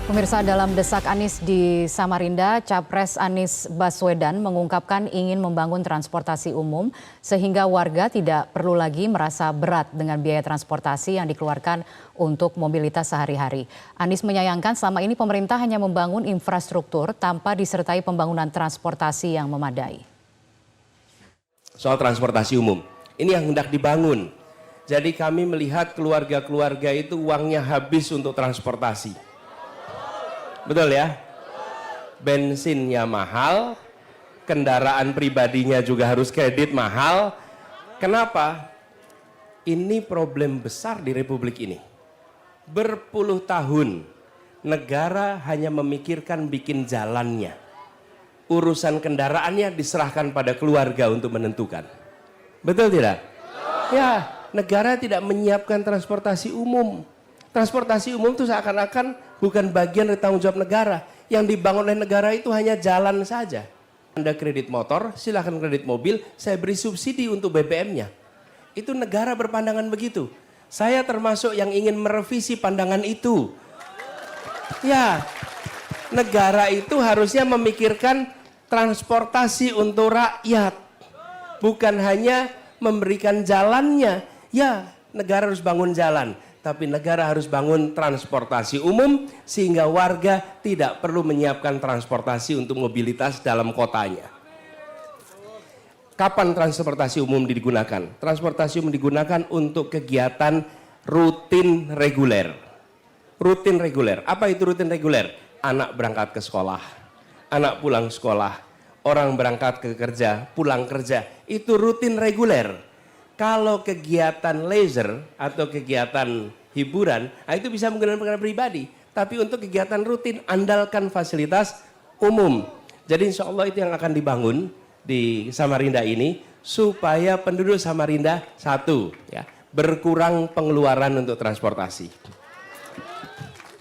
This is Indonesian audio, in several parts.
Pemirsa, dalam desak Anies di Samarinda, Capres Anies Baswedan mengungkapkan ingin membangun transportasi umum sehingga warga tidak perlu lagi merasa berat dengan biaya transportasi yang dikeluarkan untuk mobilitas sehari-hari. Anies menyayangkan selama ini pemerintah hanya membangun infrastruktur tanpa disertai pembangunan transportasi yang memadai. Soal transportasi umum, ini yang hendak dibangun. Jadi kami melihat keluarga-keluarga itu uangnya habis untuk transportasi. Betul ya? Bensinnya mahal, kendaraan pribadinya juga harus kredit mahal. Kenapa? Ini problem besar di Republik ini. Berpuluh tahun, negara hanya memikirkan bikin jalannya. Urusan kendaraannya diserahkan pada keluarga untuk menentukan. Betul tidak? Ya, negara tidak menyiapkan transportasi umum. Transportasi umum itu seakan-akan bukan bagian dari tanggung jawab negara. Yang dibangun oleh negara itu hanya jalan saja. Anda kredit motor, silahkan kredit mobil, saya beri subsidi untuk BBM-nya. Itu negara berpandangan begitu. Saya termasuk yang ingin merevisi pandangan itu. Ya, negara itu harusnya memikirkan transportasi untuk rakyat. Bukan hanya memberikan jalannya. Ya, negara harus bangun jalan. Tapi negara harus bangun transportasi umum sehingga warga tidak perlu menyiapkan transportasi untuk mobilitas dalam kotanya. Kapan transportasi umum digunakan? Transportasi umum digunakan untuk kegiatan rutin reguler. Rutin reguler. Apa itu rutin reguler? Anak berangkat ke sekolah, anak pulang sekolah, orang berangkat ke kerja, pulang kerja. Itu rutin reguler. Kalau kegiatan leisure atau kegiatan hiburan, itu bisa menggunakan kendaraan pribadi. Tapi untuk kegiatan rutin, andalkan fasilitas umum. Jadi insya Allah itu yang akan dibangun di Samarinda ini, supaya penduduk Samarinda, satu, ya, berkurang pengeluaran untuk transportasi.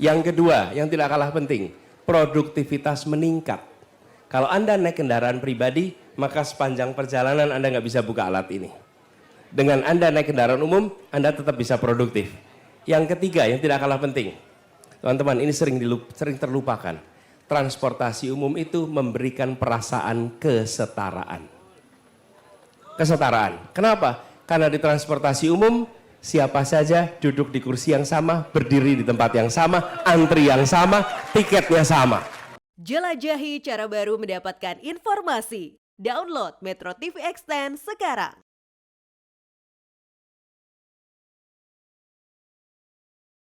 Yang kedua, yang tidak kalah penting, produktivitas meningkat. Kalau Anda naik kendaraan pribadi, maka sepanjang perjalanan Anda nggak bisa buka alat ini. Dengan Anda naik kendaraan umum, Anda tetap bisa produktif. Yang ketiga, yang tidak kalah penting. Teman-teman, ini sering terlupakan. Transportasi umum itu memberikan perasaan kesetaraan. Kesetaraan. Kenapa? Karena di transportasi umum, siapa saja duduk di kursi yang sama, berdiri di tempat yang sama, antri yang sama, tiketnya sama. Jelajahi cara baru mendapatkan informasi. Download Metro TV Extend sekarang.